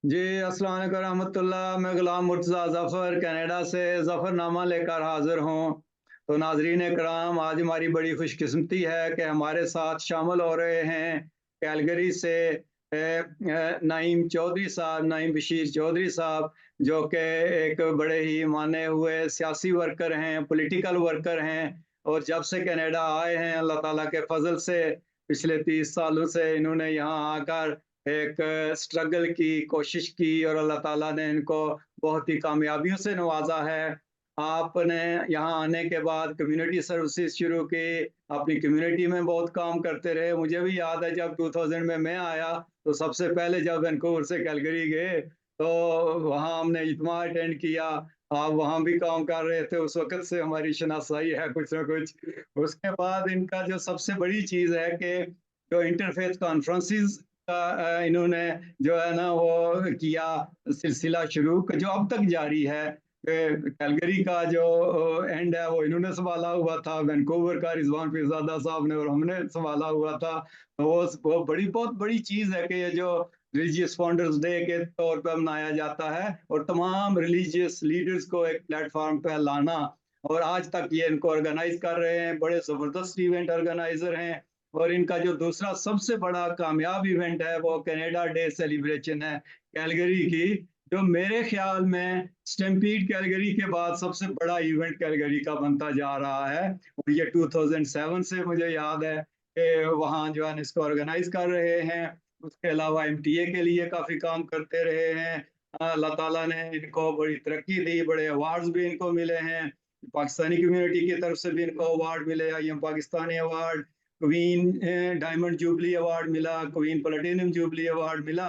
जी, अस्सलाम वालेकुम रहमतुल्लाह। मैं गुलाम मुर्तज़ा ज़फ़र कनाडा से ज़फ़रनामा लेकर हाज़िर हूँ। तो नाज़रीन कराम, आज हमारी बड़ी खुशकिस्मती है कि हमारे साथ शामिल हो रहे हैं कैलगरी से नईम चौधरी साहब, नईम बशीर चौधरी साहब, जो कि एक बड़े ही माने हुए सियासी वर्कर हैं, पॉलिटिकल वर्कर हैं। और जब से कनाडा आए हैं, अल्लाह ताला के फ़ज़ल से पिछले 30 सालों से इन्होंने यहाँ आकर एक स्ट्रगल की, कोशिश की और अल्लाह ताला ने इनको बहुत ही कामयाबियों से नवाज़ा है। आपने यहाँ आने के बाद कम्युनिटी सर्विसेज़ शुरू की, अपनी कम्युनिटी में बहुत काम करते रहे। मुझे भी याद है जब 2000 में मैं आया, तो सबसे पहले जब वैनकूवर से कैलगरी गए, तो वहाँ हमने इज्तिमा अटेंड किया। आप वहाँ भी काम कर रहे थे, उस वक़्त से हमारी शनासाई है कुछ न कुछ। उसके बाद इनका जो सबसे बड़ी चीज़ है कि जो इंटरफ़ेथ कॉन्फ्रेंसेस का इन्होंने जो है ना वो किया सिलसिला शुरू जो अब तक जारी है। कैलगरी का जो एंड है वो इन्होंने संभाला हुआ था, वैनकूवर का रिजवान पीरज़ादा साहब ने और हमने संभाला हुआ था। तो वो बहुत बड़ी चीज़ है कि ये जो रिलीजियस फाउंडर्स डे के तौर पे मनाया जाता है और तमाम रिलीजियस लीडर्स को एक प्लेटफॉर्म पे लाना। और आज तक ये इनको ऑर्गेनाइज कर रहे हैं, बड़े ज़बरदस्त इवेंट ऑर्गेनाइजर हैं। और इनका जो दूसरा सबसे बड़ा कामयाब इवेंट है वो कनाडा डे सेलिब्रेशन है कैलगरी की, जो मेरे ख्याल में स्टैम्पीड कैलगरी के बाद सबसे बड़ा इवेंट कैलगरी का बनता जा रहा है। और ये 2007 से मुझे याद है कि वहाँ जो है इसको ऑर्गेनाइज कर रहे हैं। उसके अलावा एमटीए के लिए काफ़ी काम करते रहे हैं। अल्लाह ताला ने इनको बड़ी तरक्की दी, बड़े अवार्ड्स भी इनको मिले हैं। पाकिस्तानी कम्युनिटी की तरफ से भी इनको अवार्ड मिले, I'm Pakistani award, Queen diamond jubilee award मिला, क्वीन प्लेटिनम जुबली अवार्ड मिला।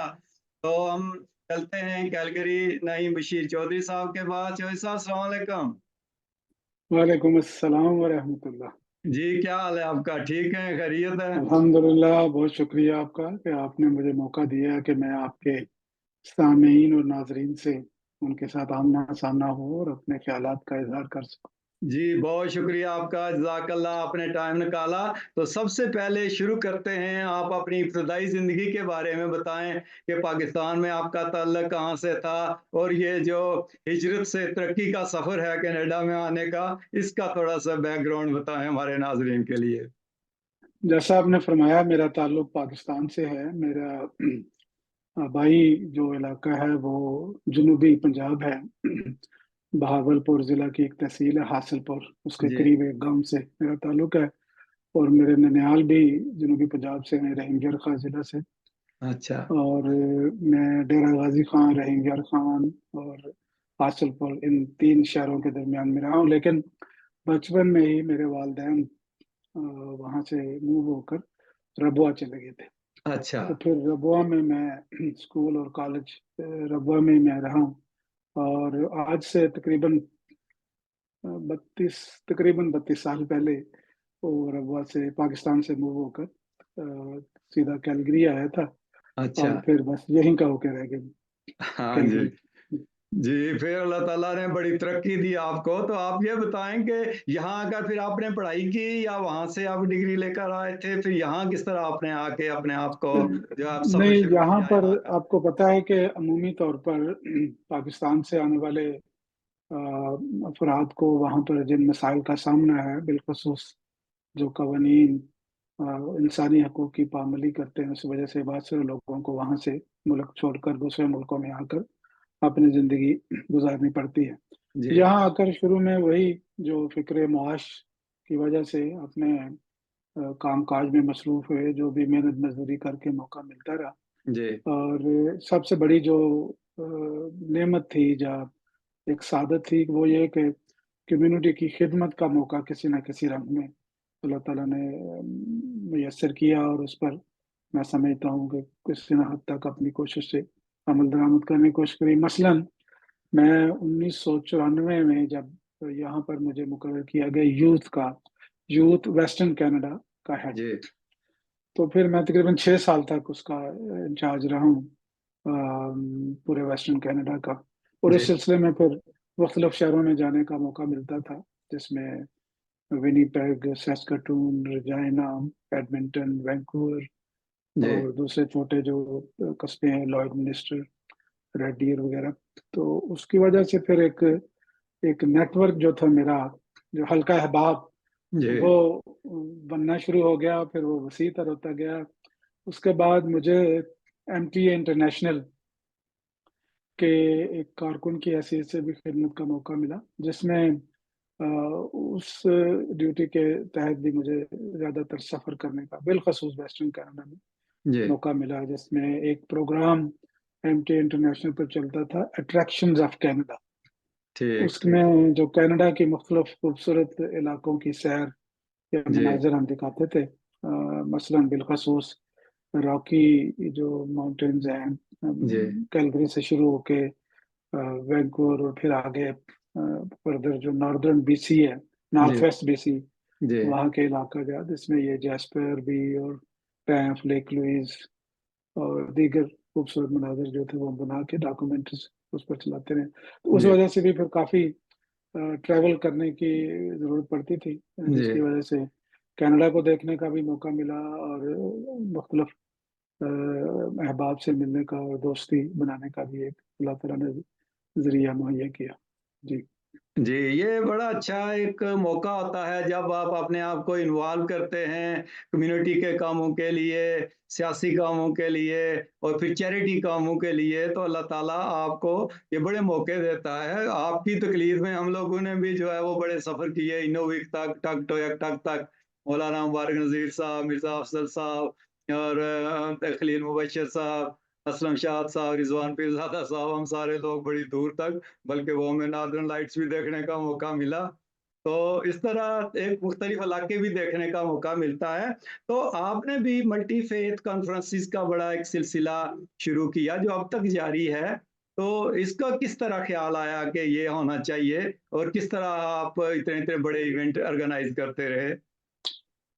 तो हम चलते हैं कैलगरी नईम बशीर चौधरी साहब के पास। चौधरी साहब अस्सलाम वालेकुम। वालेकुम अस्सलाम वरहमतुल्लाह। जी, क्या हाल है आपका? ठीक है, खैरियत है? अल्हम्दुलिल्लाह, बहुत शुक्रिया आपका कि आपने मुझे मौका दिया कि मैं आपके सामीन और नाजरीन से उनके साथ आमना सामना हो और अपने ख्यालात का इजहार कर सकूं। जी, बहुत शुक्रिया आपका, जज़ाकल्लाह आपने टाइम निकाला। तो सबसे पहले शुरू करते हैं, आप अपनी इब्तदाई ज़िंदगी के बारे में बताएँ कि पाकिस्तान में आपका ताल्लुक कहाँ से था? और ये जो हिजरत से तरक्की का सफ़र है कनाडा में आने का, इसका थोड़ा-सा बैकग्राउंड बताएँ हमारे नाज़रीन के लिए। जैसा आपने फरमाया, मेरा ताल्लुक पाकिस्तान से है। मेरा आबाई जो इलाका है वो जनूबी पंजाब है। बहावलपुर जिला की एक तहसील है हासिलपुर, उसके जी, करीब एक गांव से मेरा ताल्लुक है। और मेरे ननिहाल भी जनूबी पंजाब से है, रहीमगढ़ खा जिला से। अच्छा, और मैं डेरा गाजी खान, रहीमयार खान और हासिलपुर, इन तीन शहरों के दरमियान में रहा हूँ। लेकिन बचपन में ही मेरे वालिदैन वहाँ से मूव होकर रबुआ चले गए थे। अच्छा, तो फिर रबुआ में मैं स्कूल और कॉलेज रबुआ में ही मैं रहा हूँ। और आज से तकरीबन 32 साल पहले वो रबुआ से पाकिस्तान से मूव होकर सीधा कैलगरी आया था। अच्छा। और फिर बस यहीं का होके रह गए हाँ जी। कैलगरी। जी, फिर अल्लाह ताला ने बड़ी तरक्की दी आपको। तो आप ये बताएँ कि यहाँ आकर फिर आपने पढ़ाई की या वहाँ से आप डिग्री लेकर आए थे? फिर यहाँ किस तरह आपने आके अपने आप को जो आप सफ़र नहीं, शुरू यहाँ किया पर यहाँ का? आपको पता है कि अमूमी तौर पर पाकिस्तान से आने वाले अफराद को वहाँ पर जिन मसाइल का सामना है, बिलखसूस जो कवानीन इंसानी हकूक़ की पामाली करते हैं, उस वजह से बहुत से लोगों को वहाँ से मुल्क छोड़कर दूसरे मुल्कों में आकर अपनी ज़िंदगी गुजारनी पड़ती है। जी, यहाँ आकर शुरू में वही जो फ़िक्र मुआश की वजह से अपने काम काज में मसरूफ़ हुए, जो भी मेहनत मजदूरी करके मौका मिलता रहा। जी, और सबसे बड़ी जो नेमत थी, या एक सादत थी, वो ये कि कम्युनिटी की खिदमत का मौका किसी न किसी रंग में अल्लाह ताला ने मुयस्सर किया। और उस पर मैं समझता हूँ कि किसी न हद तक अपनी कोशिश से अमल दरामद करने की कोशिश करी। मसलन मैं 1994 में जब यहाँ पर मुझे मुकर्रर किया गया यूथ वेस्टर्न कनाडा का हेड, जी, तो फिर मैं तकरीबन 6 साल तक उसका इंचार्ज रहा हूँ, पूरे वेस्टर्न कनाडा का। और जी, इस सिलसिले में फिर मुख्तलिफ शहरों में जाने का मौका मिलता था, जिसमें विनीपेग, सैस्कटून, रजाइना, एडमिंटन, वैंकूवर जी, और दूसरे छोटे जो कस्बे हैं, लॉयड मिनिस्टर, रेड डियर वगैरह। तो उसकी वजह से फिर एक नेटवर्क जो था मेरा, जो हल्का अहबाब, जी वो बनना शुरू हो गया, फिर वो वसी तर होता गया। उसके बाद मुझे MTA इंटरनेशनल के एक कारकुन की हैसियत से भी खिदमत का मौका मिला, जिसमें उस ड्यूटी के तहत भी मुझे ज़्यादातर सफ़र करने का, बिलखसूस वेस्टर्न कनाडा में जी। मौका मिला, जिसमें एक प्रोग्राम MTA इंटरनेशनल पर चलता था, अट्रैक्शंस ऑफ कनाडा। ठीक ठीक। उसमें जो कनाडा की मुख्तलिफ खूबसूरत इलाकों की सैर या जी मनाजर हम दिखाते थे। मसलन बिलखसूस रॉकी जो माउंटेन्स हैं, जी कैलगरी से शुरू होके वैंकूवर और फिर आगे फर्दर जो नॉर्दर्न BC है, जी नॉर्थ वेस्ट BC, जी वहाँ के इलाका गया, जिसमें ये जैस्पर भी और बैंफ, लेक लुइस और दीगर खूबसूरत मनाजिर जो थे वो बना के डॉक्यूमेंट्रीज उस पर चलाते रहे। तो उस जी वजह से भी फिर काफ़ी ट्रैवल करने की ज़रूरत पड़ती थी, जी जिसकी वजह से कनाडा को देखने का भी मौका मिला और मुख्तलिफ अहबाब से मिलने का और दोस्ती बनाने का भी एक अल्लाह ताला ने जरिया मुहैया किया। जी। जी। ये बड़ा अच्छा एक मौका होता है जब आप अपने आप को इन्वॉल्व करते हैं कम्युनिटी के कामों के लिए, सियासी कामों के लिए और फिर चैरिटी कामों के लिए, तो अल्लाह ताला आपको ये बड़े मौके देता है। आपकी तकलीफ में हम लोगों ने भी जो है वो बड़े सफ़र किए, इनोविक तक, टक टोयक टक तक, मौलाना मुबारक नज़ीर साहब, मिर्ज़ा अफजल साहब और खलील मुबशर साहब, असलम शाह साहब, रिजवान पीरज़ादा साहब, हम सारे लोग बड़ी दूर तक, बल्कि वो हमें नॉर्दर्न लाइट्स भी देखने का मौका मिला। तो इस तरह एक मुख्तलिफ इलाके भी देखने का मौका मिलता है। तो आपने भी मल्टी फेथ कॉन्फ्रेंसिस का बड़ा एक सिलसिला शुरू किया जो अब तक जारी है। तो इसका किस तरह ख्याल आया कि ये होना चाहिए और किस तरह आप इतने इतने बड़े इवेंट ऑर्गेनाइज करते रहे?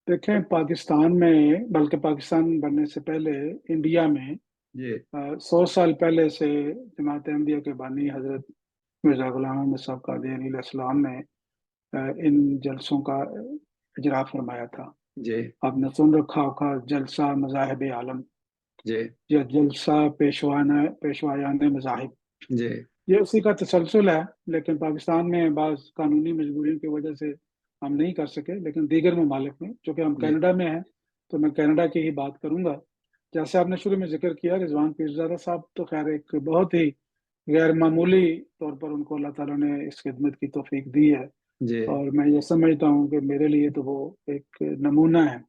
देखें, पाकिस्तान में, बल्कि पाकिस्तान बनने से पहले इंडिया में जी 100 साल पहले से जमात अहमदिया के बानी हजरत मिर्ज़ा गुलाम अहमद साहब कादियानी अलैहिस्सलाम ने इन जलसों का इजरा फरमाया था। जी आपने सुन रखा होगा जलसा मज़ाहिब आलम जी या जलसा पेशवायान मज़ाहिब। जी ये उसी का तसलसल है, लेकिन पाकिस्तान में बाज़ कानूनी मजबूरियों की वजह से हम नहीं कर सके, लेकिन दीगर ममालिक में, चूँकि हम जी कनाडा में हैं, तो मैं कनाडा की ही बात करूँगा। जैसे आपने शुरू में जिक्र किया, रिजवान पीरज़ादा साहब तो खैर एक बहुत ही गैर मामूली तौर पर उनको अल्लाह ताला ने इस खिदमत की तौफीक दी है, जी और मैं ये समझता हूँ कि मेरे लिए तो वो एक नमूना है।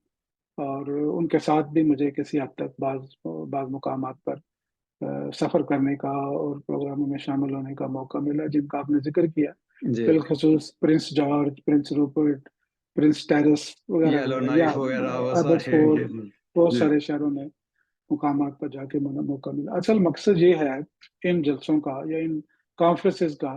और उनके साथ भी मुझे किसी हद तक बाज़ बाज़ मुकामात पर सफ़र करने का और प्रोग्रामों में शामिल होने का मौका मिला, जिनका आपने जिक्र किया। जी बिलखसूस prince George, prince Rupert, prince टेरेस वगैरह येलो वगैरह, या नाइफ वगैरह वो सारे एबट्सफोर्ड, बहुत जी सारे शहरों में मुकामात पर जाके मुझे मौका मिला। असल मकसद ये है इन जलसों का या इन कॉन्फ्रेंसेस का,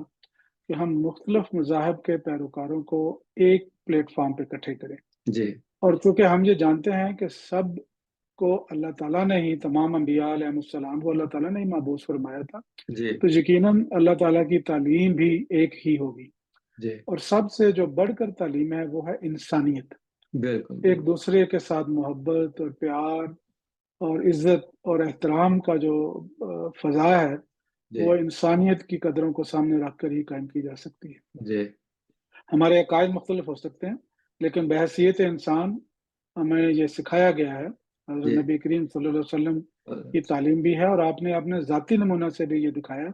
कि हम मुख्तलिफ मज़ाहब के पैरोकारों को एक प्लेटफॉर्म पे इकट्ठे करें। जी और चूंकि हम ये जानते हैं कि सब को अल्लाह ताला ने ही, तमाम अम्बिया अलैहिस्सलाम को अल्लाह ताला ने ही मबूस फरमाया था, जी तो यकीनन अल्लाह ताला की तालीम भी एक ही होगी। जी और सबसे जो बढ़कर तालीम है वो है इंसानियत। बिल्कुल एक बिल्कुल दूसरे के साथ मोहब्बत और प्यार और इज्जत और एहतराम का जो फ़ज़ा है, जी वो इंसानियत की कदरों को सामने रख कर ही कायम की जा सकती है। जी हमारे अकायद मुख्तलिफ हो सकते हैं, लेकिन बहैसियत इंसान हमें ये सिखाया गया है, हज़रत जी नबी करीम सल्लल्लाहु अलैहि वसल्लम की तालीम भी है, और आपने अपने ज़ाती नमूना से भी ये दिखाया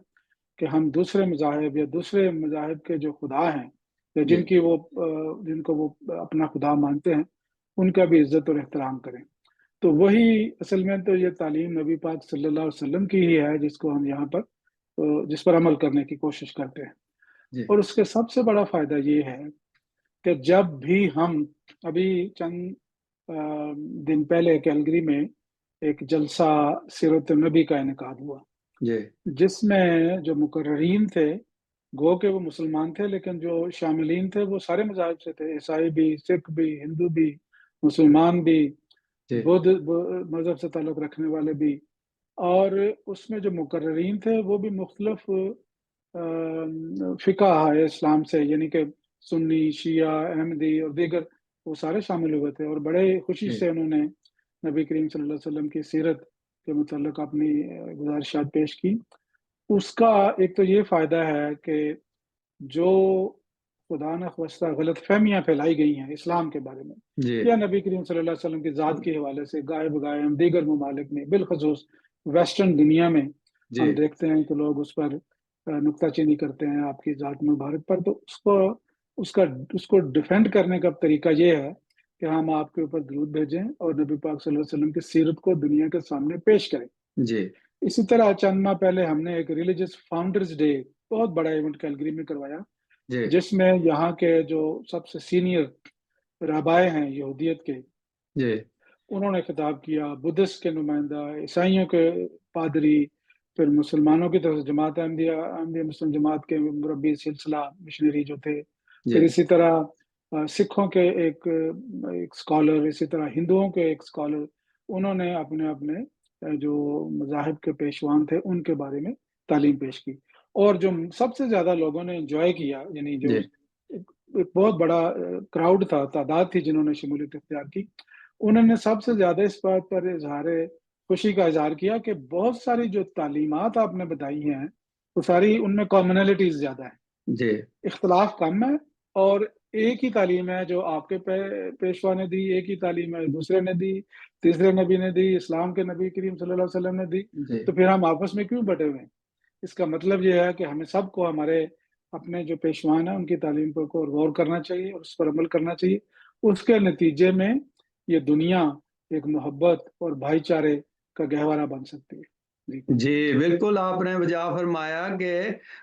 कि हम दूसरे मज़ाहिब या दूसरे मज़ाहिब के जो खुदा हैं, या जी जिनको वो अपना खुदा मानते हैं, उनका भी इज़्ज़त और एहतराम करें। तो वही असल में तो ये तालीम नबी पाक सल्लल्लाहु अलैहि वसल्लम की ही है, जिसको हम यहाँ पर जिस पर अमल करने की कोशिश करते हैं। जी और उसके सबसे बड़ा फ़ायदा ये है कि जब भी हम, अभी चंद दिन पहले कैलगरी में एक जलसा सीरत नबी का इनेकाद हुआ, जी जिसमें जो मुकर्रीन थे, गो के वो मुसलमान थे, लेकिन जो शामिलीन थे वो सारे मज़ाहिब से थे, ईसाई भी, सिख भी, हिंदू भी, मुसलमान भी, जी बुद्ध मज़हब से ताल्लुक़ रखने वाले भी। और उसमें जो मुकर्रीन थे वो भी मुख्तलिफ फ़िक़्ह है इस्लाम से, यानी कि सुन्नी, शिया, अहमदी और दीगर, वो सारे शामिल हुए थे, और बड़े खुशी जी से उन्होंने नबी करीम सल्लल्लाहु अलैहि वसल्लम की सीरत के मुतल्लिक़ अपनी गुज़ारिशात पेश की। उसका एक तो ये फ़ायदा है कि जो खुदा न ख़्वास्ता गलत फ़हमियाँ फैलाई गई हैं इस्लाम के बारे में जी या नबी करीम सल्लल्लाहु अलैहि वसल्लम की ज़ात के हवाले से गाए-बगाए हम दीगर ममालिक में बिलख़ुसूस वेस्टर्न दुनिया में जी हम देखते हैं कि लोग उस पर नुक्ताचीनी करते हैं आपकी ज़ात मुबारक पर, तो उसका उसको डिफेंड करने का तरीका ये है कि हम आपके ऊपर दरूद भेजें और नबी पाक सल्लल्लाहु अलैहि वसल्लम की सीरत को दुनिया के सामने पेश करें। जी इसी तरह चंद माह पहले हमने एक रिलीजियस फाउंडर्स डे बहुत बड़ा इवेंट कैलगरी में करवाया, जी जिसमें यहाँ के जो सबसे सीनियर राबाए हैं यहूदियत के, जी उन्होंने खिताब किया। बुद्धिस्ट के नुमाइंदा, ईसाइयों के पादरी, फिर मुसलमानों की तरफ से जमात अहमदिया अहमदिया मुस्लिम जमात के मुरब्बी सिलसिला मिशनरी जो थे, जी फिर इसी तरह सिखों के एक स्कॉलर, इसी तरह हिंदुओं के एक स्कॉलर, उन्होंने अपने-अपने जो मज़ाहिब के पेशवान थे, उनके बारे में तालीम पेश की। और जो सबसे ज़्यादा लोगों ने एन्जॉय किया, यानी जो जी एक एक बहुत बड़ा क्राउड था, तादाद थी जिन्होंने शमूलियत इख्तियार की, उन्होंने सबसे ज़्यादा इस बात पर इज़हार खुशी का इज़हार किया कि बहुत सारी जो तालीमात आपने बताई हैं, वो सारी उनमें कॉमनैलिटीज़ ज़्यादा हैं। जी इख्तिलाफ कम है और एक ही तालीम है जो आपके पेशवा ने दी, एक ही तालीम है दूसरे ने दी, तीसरे नबी ने दी, इस्लाम के नबी करीम सल्लल्लाहु अलैहि वसल्लम ने दी, जी तो फिर हम आपस में क्यों बँटे हुए हैं? इसका मतलब ये है कि हमें सबको हमारे अपने जो पेशवान हैं, उनकी तालीम पर को गौर करना चाहिए और उस पर अमल करना चाहिए। उसके नतीजे में ये दुनिया एक मोहब्बत और भाईचारे का गहवारा बन सकती है। जी। जी, बिल्कुल आपने वजह फरमाया कि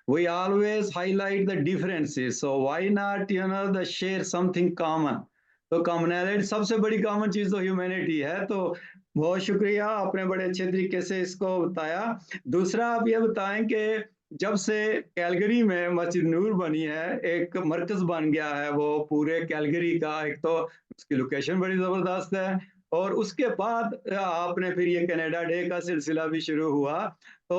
we always highlight the differences, so why not the share something common. तो कॉमनैलिटी सबसे बड़ी कॉमन चीज तो ह्यूमैनिटी है। तो बहुत शुक्रिया, आपने बड़े अच्छे तरीके से इसको बताया। दूसरा आप ये बताएं कि जब से कैलगरी में मस्जिद नूर बनी है, एक मरकज बन गया है वो पूरे कैलगरी का, एक तो उसकी लोकेशन बड़ी जबरदस्त है और उसके बाद आपने फिर ये कनाडा डे का सिलसिला भी शुरू हुआ। तो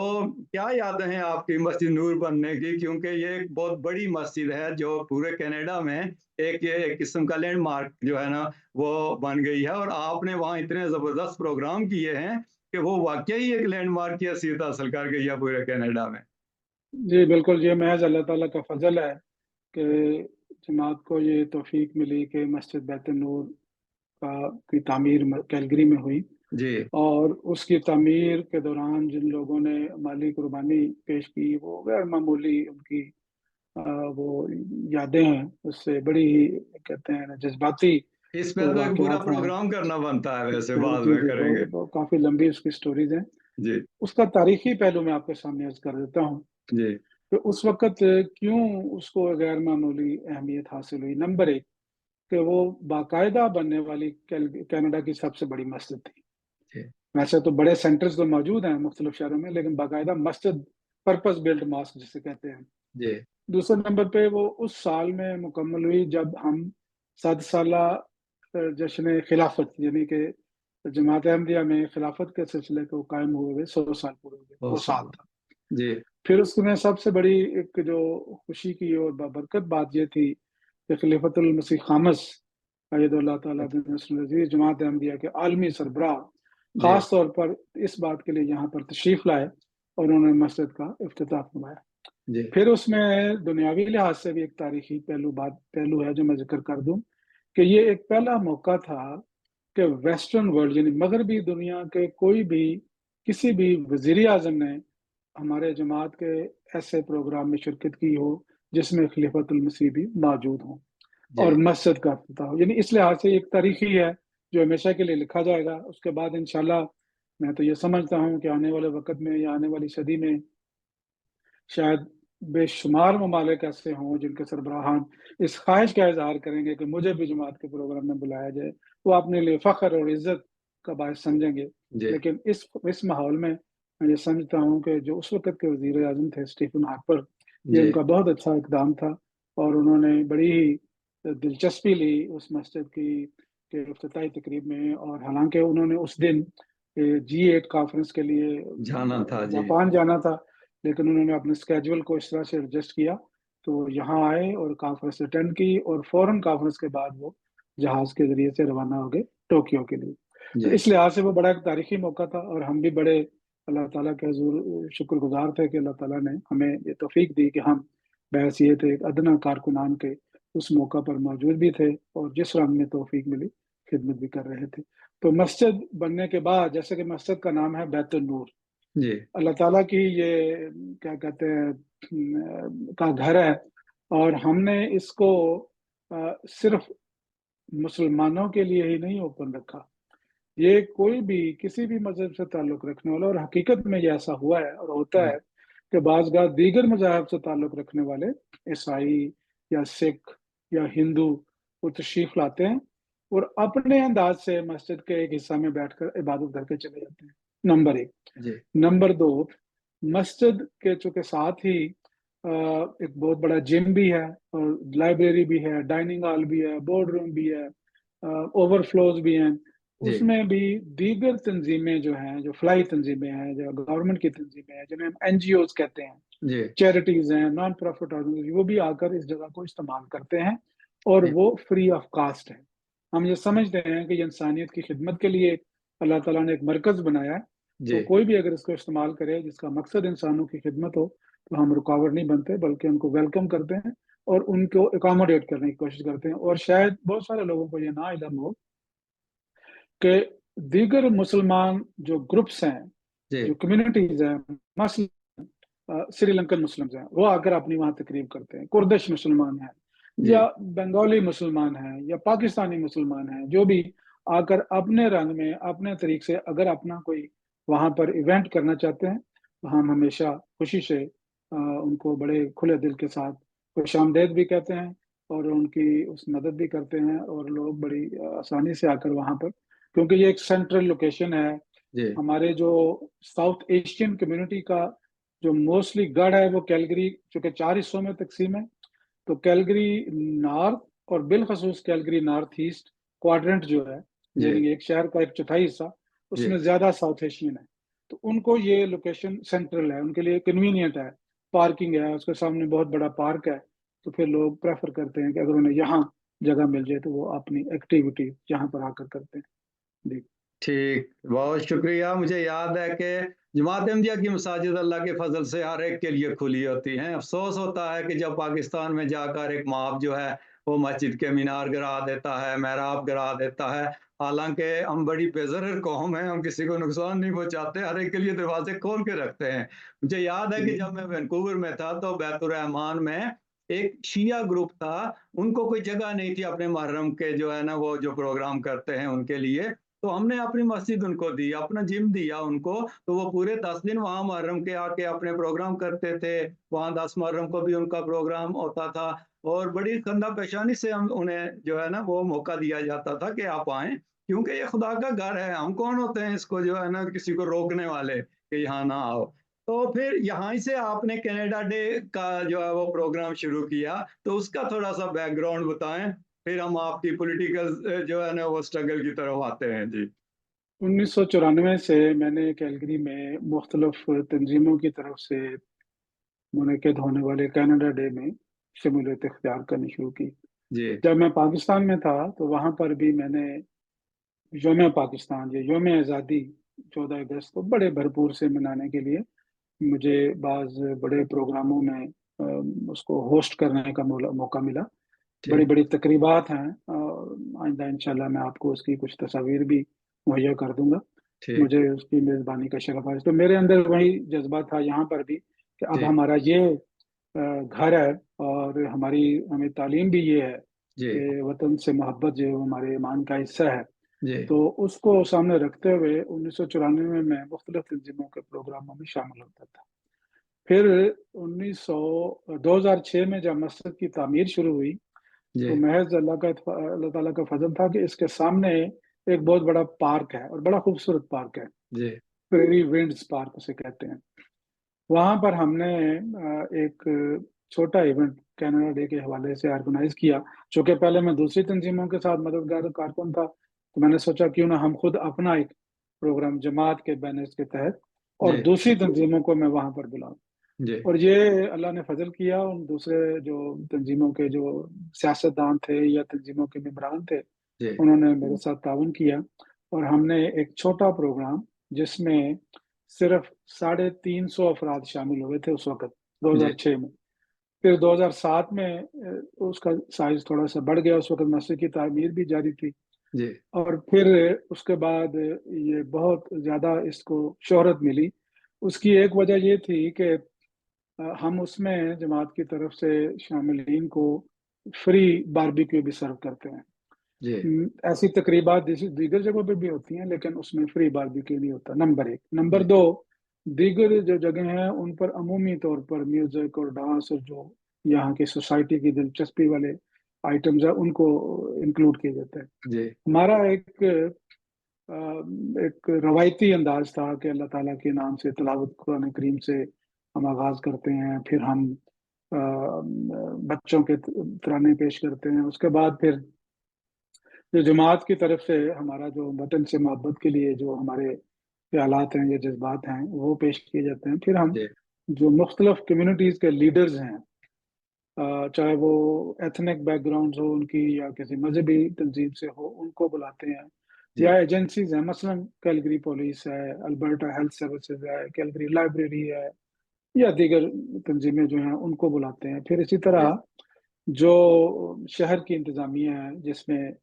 क्या यादें हैं आपकी मस्जिद नूर बनने की? क्योंकि ये एक बहुत बड़ी मस्जिद है जो पूरे कनाडा में एक किस्म का लैंडमार्क जो है ना वो बन गई है, और आपने वहाँ इतने ज़बरदस्त प्रोग्राम किए हैं कि वो वाकई एक लैंडमार्क की हैसियत हासिल कर गई है पूरे कनाडा में। जी, बिल्कुल, ये महज़ अल्लाह ताला का फ़ज़ल है कि जमात को ये तौफ़ीक मिली कि मस्जिद बैत-ए-नूर का की तामीर कैलगरी में हुई जी और उसकी तामीर के दौरान जिन लोगों ने माली कुर्बानी पेश की, वो गैर मामूली उनकी वो यादें हैं, उससे बड़ी ही कहते हैं ना जज़्बाती इस पे वो तो एक पूरा वाक़यात हैं। प्रोग्राम करना बनता है, वैसे बाद जी, में जी, करेंगे। वो काफ़ी लंबी उसकी स्टोरीज़ हैं। जी उसका तारीख़ी पहलू मैं आपके सामने अर्ज़ कर देता हूँ। जी तो उस वक़्त क्यों उसको गैर मामूली अहमियत हासिल हुई? नंबर 1 कि वो बाकायदा बनने वाली कनाडा की सबसे बड़ी मस्जिद थी। जी वैसे तो बड़े सेंटर्स तो मौजूद हैं मुख्तलिफ शहरों में, लेकिन बाकायदा मस्जिद पर्पस बिल्ट मॉस्क जिसे कहते हैं। जी दूसरे नंबर पे वो उस साल में मुकम्मल हुई जब हम 7 साला जश्न खिलाफत यानी कि जमात अहमदिया में खिलाफत के सिलसिले को कायम हुए हुए 100 साल पूरे हुए, वो बहुत साल शुक्रिया। था। जी फिर उसमें सबसे बड़ी एक जो खुशी की और बाबरकत बात ये थी कि खलीफतुल मसीह खामस अय्यदुल्लाह तआला बिन-नस्र अज़ीज़ जमात अहमदिया के आलमी सरबराह जी ख़ास तौर पर इस बात के लिए यहाँ पर तशरीफ़ लाए और उन्होंने मस्जिद का इफ्तिताह फरमाया। जी फिर उसमें दुनियावी लिहाज से भी एक तारीखी पहलू है जो मैं ज़िक्र कर दूँ कि ये एक पहला मौका था कि वेस्टर्न वर्ल्ड यानी मगरबी दुनिया के कोई भी किसी भी वज़ीर-ए-आज़म ने हमारे जमात के ऐसे प्रोग्राम में शिरकत की हो जिसमें खलीफतुल मसीह भी मौजूद हों जी और मस्जिद का इफ्तिताह हो। यानी इस लिहाज से एक तारीखी है जो हमेशा के लिए लिखा जाएगा। उसके बाद इंशाअल्लाह मैं तो ये समझता हूँ कि आने वाले वक़्त में या आने वाली सदी में शायद बेशुमार ममालिक ऐसे हों जिनके सरबराहान इस ख़्वाहिश का इज़हार करेंगे कि मुझे भी जमात के प्रोग्राम में बुलाया जाए। वो अपने लिए फ़ख्र और इज़्ज़त का बायस समझेंगे। जी लेकिन इस माहौल में मैं ये समझता हूँ कि जो उस वक़्त के वज़ीर-ए-आज़म थे स्टीफ़न हार्पर, ये जी उनका बहुत अच्छा इक़दाम था और उन्होंने बड़ी ही दिलचस्पी ली उस मस्जिद की के इफ्तिताही तक़रीब में और हालाँकि उन्होंने उस दिन G8 कॉन्फ्रेंस के लिए जाना था। जी जापान जाना था, लेकिन उन्होंने अपने स्केड्यूल को इस तरह से एडजस्ट किया, तो यहाँ आए और कॉन्फ्रेंस अटेंड की और फ़ौरन कॉन्फ्रेंस के बाद वो जहाज़ के ज़रिए से रवाना हो गए टोक्यो के लिए। तो जी इस लिहाज से वो बड़ा एक तारीख़ी मौका था और हम भी बड़े اللہ ताला के हुजूर शुक्रगुजार थे कि अल्लाह ताला ने हमें ये तौफीक दी कि हम बहैसियत एक अदना कारकुनान के उस मौका पर मौजूद भी थे और जिस रंग में तौफीक मिली खिदमत भी कर रहे थे। तो मस्जिद बनने के बाद, जैसे कि मस्जिद का नाम है बैतुल नूर, जी अल्लाह ताला की ये क्या कहते हैं का घर है, और हमने इसको सिर्फ मुसलमानों के लिए ही नहीं ओपन रखा। ये कोई भी किसी भी मजहब से ताल्लुक रखने वाला, और हकीकत में ये ऐसा हुआ है और होता जी है कि बाज़ दीगर मज़ाहब से ताल्लुक रखने वाले ईसाई या सिख या हिंदू वो तशरीफ लाते हैं और अपने अंदाज से मस्जिद के एक हिस्सा में बैठकर इबादत करके चले जाते हैं। नंबर एक। जी नंबर दो, मस्जिद के चूंकि साथ ही एक बहुत बड़ा जिम भी है और लाइब्रेरी भी है, डाइनिंग हॉल भी है, बोर्ड रूम भी है, ओवरफ्लोज भी हैं। जी उसमें भी दीगर तंजीमें जो हैं, जो फ्लाई तंजीमें हैं, जो गवर्नमेंट की तंजीमें हैं, जिन्हें हम एनजीओज कहते हैं, जी चैरिटीज हैं, नॉन प्रॉफिट ऑर्गेनाइजेशन, वो भी आकर इस जगह को इस्तेमाल करते हैं और जी वो फ्री ऑफ कास्ट है। हम ये समझते हैं कि ये इंसानियत की खिदमत के लिए अल्लाह ताला ने एक मरकज बनाया है, जी तो कोई भी अगर इसको इस्तेमाल करे जिसका मकसद इंसानों की खिदमत हो, तो हम रुकावट नहीं बनते, बल्कि उनको वेलकम करते हैं और उनको अकोमोडेट करने की कोशिश करते हैं। और शायद बहुत सारे लोगों को ये ना इल्म हो कि दीगर मुसलमान जो ग्रुप्स हैं, जी जो कम्युनिटीज हैं, मसलन श्रीलंकन मुस्लिम्स हैं, वो आकर अपनी वहाँ तकरीब करते हैं, कुर्दिश मुसलमान हैं जी या बंगाली मुसलमान हैं या पाकिस्तानी मुसलमान हैं, जो भी आकर अपने रंग में अपने तरीके से अगर अपना कोई वहाँ पर इवेंट करना चाहते हैं, तो हम हमेशा खुशी से उनको बड़े खुले दिल के साथ खुशामदेद भी कहते हैं और उनकी उस मदद भी करते हैं। और लोग बड़ी आसानी से आकर वहाँ पर, क्योंकि ये एक सेंट्रल लोकेशन है, जी हमारे जो साउथ एशियन कम्युनिटी का जो मोस्टली गढ़ है वो कैलगरी, जो कि 4 हिस्सों में तकसीम है। तो कैलगरी नॉर्थ और बिलखसूस कैलगरी नॉर्थ ईस्ट क्वाड्रेंट जो है, जी यानी एक शहर का एक चौथाई हिस्सा, जी उसमें ज्यादा साउथ एशियन है। तो उनको ये लोकेशन सेंट्रल है, उनके लिए कन्वीनियंट है, पार्किंग है, उसके सामने बहुत बड़ा पार्क है। तो फिर लोग प्रेफर करते हैं कि अगर उन्हें यहाँ जगह मिल जाए तो वो अपनी एक्टिविटी यहाँ पर आकर करते हैं। जी। ठीक, बहुत शुक्रिया। मुझे याद है कि जमात अहमदिया की मसाजिद अल्लाह के फजल से हर एक के लिए खुली होती हैं। अफसोस होता है कि जब पाकिस्तान में जाकर एक मॉब जो है वो मस्जिद के मीनार गिरा देता है, मेहराब गिरा देता है। हालांकि हम बड़ी बेज़रर कौम है, हम किसी को नुकसान नहीं पहुंचाते, हर एक के लिए दरवाजे खोल के रखते हैं। मुझे याद है कि जब मैं वैंकूवर में था तो बैतुर रहमान में एक शिया ग्रुप था, उनको कोई जगह नहीं थी अपने मुहर्रम के जो है ना वो जो प्रोग्राम करते हैं उनके लिए। तो हमने अपनी मस्जिद उनको दी, अपना जिम दिया उनको, तो वो पूरे 10 दिन वहाँ मुहर्रम के आके अपने प्रोग्राम करते थे। वहाँ 10 मुहर्रम को भी उनका प्रोग्राम होता था और बड़ी कंधा पेशानी से हम उन्हें जो है ना वो मौका दिया जाता था कि आप आएँ, क्योंकि ये खुदा का घर है। हम कौन होते हैं इसको जो है ना किसी को रोकने वाले कि यहाँ ना आओ। तो फिर यहाँ से आपने कनाडा डे का जो है वो प्रोग्राम शुरू किया, तो उसका थोड़ा-सा बैकग्राउंड बताएँ? फिर हम आपकी पॉलिटिकल जो है ना वो स्ट्रगल की तरफ आते हैं। जी। 1994 से मैंने कैलगरी में मुख्तलिफ तंजीमों की तरफ से मुनक़िद होने वाले कनाडा डे में शमूलियत इख्तियार करनी शुरू की। जी। जब मैं पाकिस्तान में था तो वहाँ पर भी मैंने योम पाकिस्तान या योम आज़ादी 14 अगस्त को बड़े भरपूर से मनाने के लिए मुझे बाज़ बड़े प्रोग्रामों में उसको होस्ट करने का मौका मिला। ठीक, बड़ी-बड़ी तकरीबात हैं, आइंदा इंशाल्लाह मैं आपको उसकी कुछ तस्वीर भी मुहैया कर दूँगा। ठीक। मुझे उसकी मेज़बानी का शरफ़ है। तो मेरे अंदर वही जज़्बा था यहाँ पर भी कि अब जी, हमारा ये घर है और हमें तालीम भी ये है जी, कि वतन से मोहब्बत जो है वो हमारे ईमान का हिस्सा है। जी, तो उसको सामने रखते हुए 1994 में मैं मुख्तलिफ तंज़ीमों के प्रोग्रामों में शामिल होता था। फिर 2006 में जब मस्जिद की तामीर शुरू हुई, जी, तो महज़ अल्लाह ताला का फ़ज़ल था कि इसके सामने एक बहुत बड़ा पार्क है और बड़ा खूबसूरत पार्क है। जी, प्रेरी विंड्स पार्क उसे कहते हैं। वहाँ पर हमने एक छोटा इवेंट कनाडा डे के हवाले से ऑर्गेनाइज़ किया। चूँकि पहले मैं दूसरी तंज़ीमों के साथ मददगार कारकुन था, तो मैंने सोचा क्यों ना हम खुद अपना एक प्रोग्राम जमात के बैनर्स के तहत और जी, दूसरी तंज़ीमों को मैं वहाँ पर बुलाऊँ। जी, और ये अल्लाह ने फ़ज़ल किया, उन दूसरे जो तंज़ीमों के जो सियासतदान थे या तंज़ीमों के मेंबरान थे, जी, उन्होंने मेरे साथ ताउन किया और हमने एक छोटा प्रोग्राम जिसमें सिर्फ 350 अफराद शामिल हुए थे उस वक्त जी 2006 में। फिर 2007 में उसका साइज थोड़ा सा बढ़ गया, उस वक्त मस्जिद की तामीर भी जारी थी। जी और फिर उसके बाद ये बहुत ज़्यादा इसको शोहरत मिली। उसकी एक वजह ये थी कि हम उसमें जमात की तरफ से शामिलीन को फ्री बारबेक्यू भी सर्व करते हैं। जी ऐसी तकरीबात दीगर जगहों पे भी होती हैं, लेकिन उसमें फ्री बारबेक्यू नहीं होता, नंबर एक। नंबर जी दो, दीगर जो जगह हैं उन पर अमूमी तौर पर म्यूजिक और डांस और जो यहाँ की सोसाइटी की दिलचस्पी वाले आइटम्स है उनको इंक्लूड किए जाते हैं। जी हमारा एक रवायती अंदाज था कि अल्लाह ताला के नाम से तिलावत कुरान करीम से हम आगाज करते हैं, फिर हम बच्चों के तराने पेश करते हैं, उसके बाद फिर जो जमात की तरफ से हमारा जो वतन से मोहब्बत के लिए जो हमारे ख्यालात हैं या जज्बात हैं वो पेश किए जाते हैं। फिर हम जी जो मुख्तलिफ कम्युनिटीज़ के लीडर्स हैं, चाहे वो एथनिक बैकग्राउंड हो उनकी या किसी मजहबी तंजीम से हो, उनको बुलाते हैं। जी या एजेंसीज हैं, मसलन कैलगरी पुलिस है, अल्बर्टा हेल्थ सर्विसेज है, कैलगरी लाइब्रेरी है, या दीगर तंजीमें जो हैं उनको बुलाते हैं। फिर इसी जी तरह जो शहर की इंतज़ामिया है, जिसमें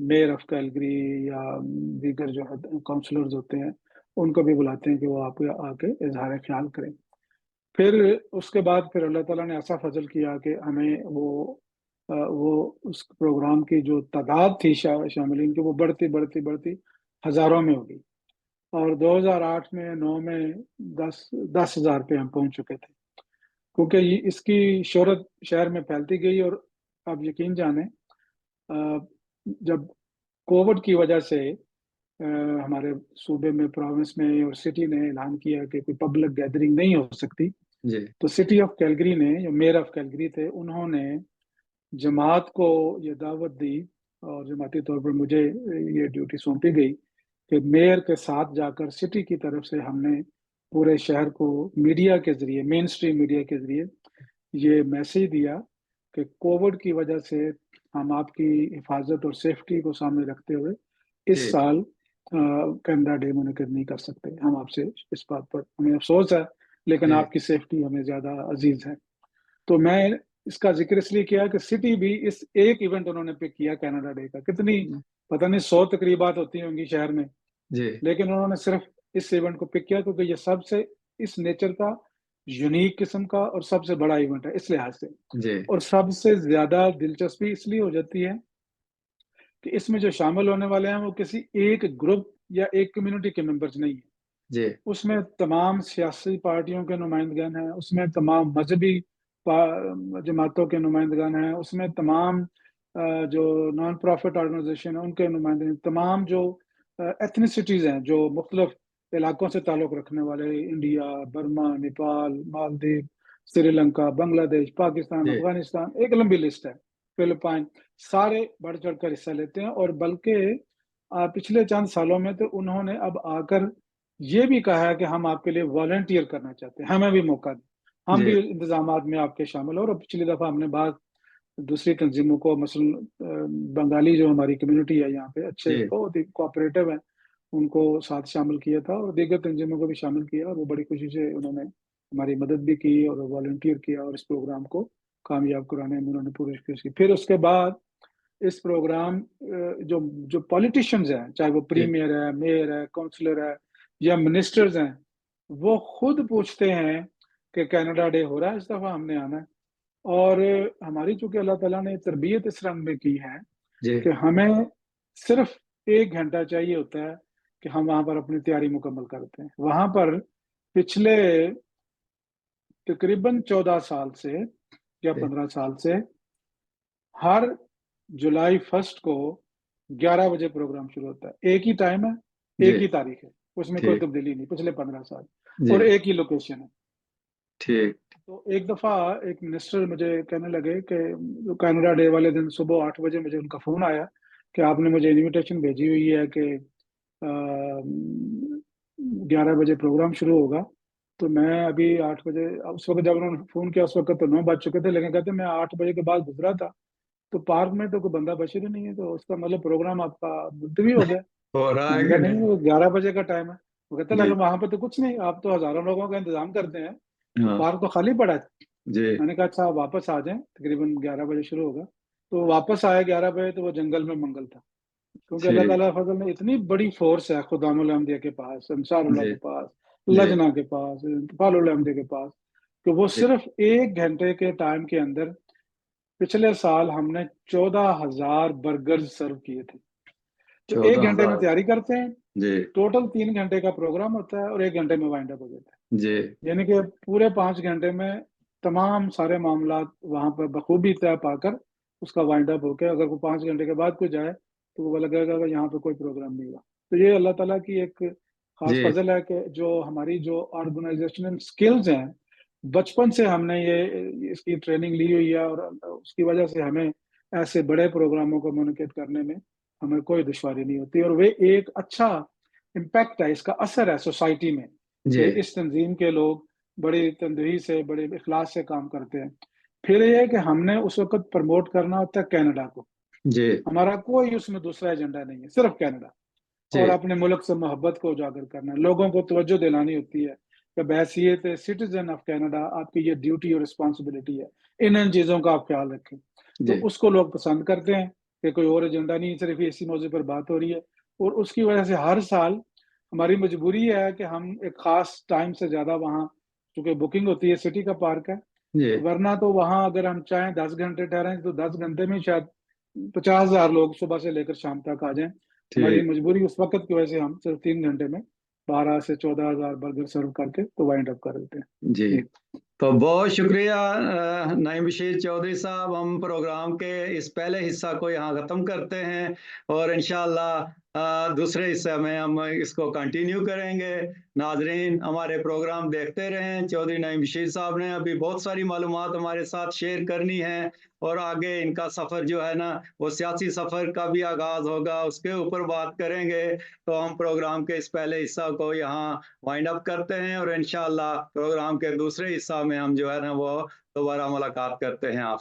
मेयर ऑफ कैलगरी या दीगर जो है काउंसलर्स होते हैं, उनको भी बुलाते हैं कि वो आप आके इजहार ख्याल करें। फिर उसके बाद फिर अल्लाह ताला ने ऐसा फजल किया कि हमें वो उस प्रोग्राम की जो तादाद थी शामिलीन की, वो बढ़ती बढ़ती बढ़ती हज़ारों में होगी। और 2008 में 9 में 10,000 पे हम पहुंच चुके थे, क्योंकि इसकी शोहरत शहर में फैलती गई। और आप यकीन जाने, जब कोविड की वजह से हमारे सूबे में, प्रोविंस में और सिटी ने ऐलान किया कि कोई पब्लिक गैदरिंग नहीं हो सकती, जी तो सिटी ऑफ कैलगरी ने, जो मेयर ऑफ कैलगरी थे, उन्होंने जमात को ये दावत दी और जमाती तौर पर मुझे ये ड्यूटी सौंपी गई कि मेयर के साथ जाकर सिटी की तरफ से हमने पूरे शहर को मीडिया के जरिए, मेन स्ट्रीम मीडिया के जरिए ये मैसेज दिया कि कोविड की वजह से हम आपकी हिफाजत और सेफ्टी को सामने रखते हुए इस जी साल कनाडा डे मुनक्किद नहीं कर सकते। हम आपसे इस बात पर हमें अफसोस है, लेकिन जी आपकी सेफ्टी हमें ज्यादा अजीज है। तो मैं इसका जिक्र इसलिए किया कि सिटी भी इस एक इवेंट उन्होंने पिक किया कनाडा डे का। कितनी पता नहीं 100 तकरीबात होती होंगी शहर में, जी लेकिन उन्होंने सिर्फ इस इवेंट को पिक किया क्योंकि ये सबसे इस नेचर का यूनिक किस्म का और सबसे बड़ा इवेंट है इस लिहाज से। जी और सबसे ज्यादा दिलचस्पी इसलिए हो जाती है कि इसमें जो शामिल होने वाले हैं वो किसी एक ग्रुप या एक कम्युनिटी के मेंबर्स नहीं है। जी उसमें तमाम सियासी पार्टियों के नुमाइंदगान हैं, उसमें तमाम मजहबी जमातों के नुमाइंदगान हैं, उसमें तमाम जो नॉन प्रॉफिट ऑर्गेनाइजेशन है उनके नुमाइंदे हैं, तमाम जो एथनिसिटीज़ हैं जो मुख्तलिफ इलाकों से ताल्लुक़ रखने वाले, इंडिया, बर्मा, नेपाल, मालदीव, श्रीलंका, बांग्लादेश, पाकिस्तान, जी अफगानिस्तान, एक लंबी लिस्ट है, फिलिपाइन, सारे बढ़ चढ़ कर हिस्सा लेते हैं। और बल्कि पिछले चंद सालों में तो उन्होंने अब आकर ये भी कहा है कि हम आपके लिए वॉलंटियर करना चाहते हैं, हमें भी मौका दें, हम जी भी इंतजामात में आपके शामिल हो। और पिछली दफ़ा हमने बात दूसरी तंजीमों को, मसलन बंगाली जो हमारी कम्युनिटी है यहाँ पे, अच्छे जी बहुत ही कोऑपरेटिव हैं, उनको साथ शामिल किया था, और दीगर तंजीमों को भी शामिल किया, और वो बड़ी खुशी से उन्होंने हमारी मदद भी की और वॉलंटियर किया और इस प्रोग्राम को कामयाब कराने में उन्होंने पूरी कोशिश की। फिर उसके बाद इस प्रोग्राम जो जो पॉलिटिशियंस हैं, चाहे वो जी प्रीमियर है, मेयर है, काउंसलर है या मिनिस्टर्स हैं, वो खुद पूछते हैं कि कनाडा डे हो रहा है, इस दफ़ा हमने आना है। और हमारी चूंकि अल्लाह ताला ने तरबियत इस रंग में की है जी कि हमें सिर्फ 1 घंटा चाहिए होता है कि हम वहां पर अपनी तैयारी मुकम्मल करते हैं। वहां पर पिछले तकरीबन 14 साल से या जी 15 साल से हर जुलाई 1 को 11 बजे प्रोग्राम शुरू होता है। एक ही टाइम है, जी एक ही तारीख है, उसमें कोई ठीक तब्दीली नहीं पिछले 15 साल, जी और एक ही लोकेशन है। ठीक तो एक दफा एक मिनिस्टर मुझे कहने लगे कि कनाडा डे वाले दिन सुबह 8 बजे मुझे उनका फोन आया कि आपने मुझे इनविटेशन भेजी हुई है कि 11 बजे प्रोग्राम शुरू होगा। तो मैं अभी 8 बजे, उस वक्त जब उन्होंने फोन किया उस वक्त तो 9 बज चुके थे, लेकिन कहते मैं 8 बजे के बाद गुजरा था तो पार्क में तो कोई बंदा बशीर ही नहीं है, तो उसका मतलब प्रोग्राम आपका मुलतवी हो गया। हो रहा है मैंने कि कहा नहीं, नहीं वो 11 बजे का टाइम है। वो कहते जी। लगे वहां पे तो कुछ नहीं, आप तो हजारों लोगों का इंतजाम करते हैं, तो हाँ। पार्क तो खाली पड़ा है। जी। मैंने कहा अच्छा आप वापस आ जाएं, तकरीबन 11 बजे शुरू होगा। तो वापस आए 11 बजे, तो वो जंगल में मंगल था, क्योंकि अल्लाह ठीक। ताला के फजल में इतनी बड़ी फोर्स है खुदामुल अम्बिया के पास, अंसारुल्लाह जी। के पास, जी। लजना के पास, इंतकालुल अम्बिया के पास, कि वो जी। सिर्फ 1 घंटे के टाइम के अंदर, पिछले साल हमने 14,000 बर्गर सर्व किए थे। तो एक चौदह घंटे में हजार तैयारी करते हैं, जी। टोटल 3 घंटे का प्रोग्राम होता है और 1 घंटे में वाइंड अप हो जाता जी। है। यानी कि पूरे 5 घंटे में तमाम सारे मामला वहां पर बखूबी तय पाकर उसका वाइंड अप होकर, अगर वो 5 घंटे के बाद कोई जाए तो वो लगेगा कि यहाँ पे कोई प्रोग्राम नहीं हुआ। तो ये अल्लाह ताला की एक खास जी। फजल है कि जो हमारी जो ऑर्गेनाइजेशनल स्किल्स हैं, बचपन से हमने ये इसकी ट्रेनिंग ली हुई है, और उसकी वजह से हमें ऐसे बड़े प्रोग्रामों को मुनक़िद करने में हमें कोई दुश्वारी नहीं होती, और वे एक अच्छा इम्पैक्ट है, इसका असर है सोसाइटी में, जी। कि इस तंजीम के लोग बड़ी तंदही से, बड़े इखलास से काम करते हैं। फिर ये है कि हमने उस वक्त प्रमोट करना होता है कनाडा को, जी। हमारा कोई उसमें दूसरा एजेंडा नहीं है, सिर्फ कनाडा, और जी। अपने मुल्क से मोहब्बत को उजागर करना है, लोगों को तवज्जो दिलानी होती है कि बहैसियत सिटीजन ऑफ कनाडा आपकी ये ड्यूटी और रिस्पॉन्सिबिलिटी है, इन चीज़ों का आप ख्याल रखें। तो जी। उसको लोग पसंद करते हैं कि कोई और एजेंडा नहीं, सिर्फ इसी मौजू पर बात हो रही है। और उसकी वजह से हर साल हमारी मजबूरी है कि हम एक खास टाइम से ज़्यादा वहाँ, चूंकि बुकिंग होती है, सिटी का पार्क है, जी। वरना तो वहाँ अगर हम चाहें 10 घंटे ठहरें तो 10 घंटे में शायद 50,000 लोग सुबह से लेकर शाम तक आ जाएं। हमारी ठीक। मजबूरी उस वक्त की वजह से हम सिर्फ 3 घंटे में 12 से 14,000 बर्गर सर्व करके तो वाइंड अप कर देते हैं। जी। जी। तो बहुत शुक्रिया नईम बशीर चौधरी साहब। हम प्रोग्राम के इस पहले हिस्सा को यहाँ ख़त्म करते हैं और इंशाअल्लाह दूसरे हिस्से में हम इसको कंटिन्यू करेंगे। नाजरीन, हमारे प्रोग्राम देखते रहें। चौधरी नईम बशीर साहब ने अभी बहुत सारी मालूमात हमारे साथ शेयर करनी है, और आगे इनका सफ़र जो है ना, वो सियासी सफ़र का भी आगाज़ होगा, उसके ऊपर बात करेंगे। तो हम प्रोग्राम के इस पहले हिस्सा को यहाँ वाइंड अप करते हैं, और इंशाअल्लाह प्रोग्राम के दूसरे हिस्सा में हम जो है ना वो दोबारा मुलाकात करते हैं आप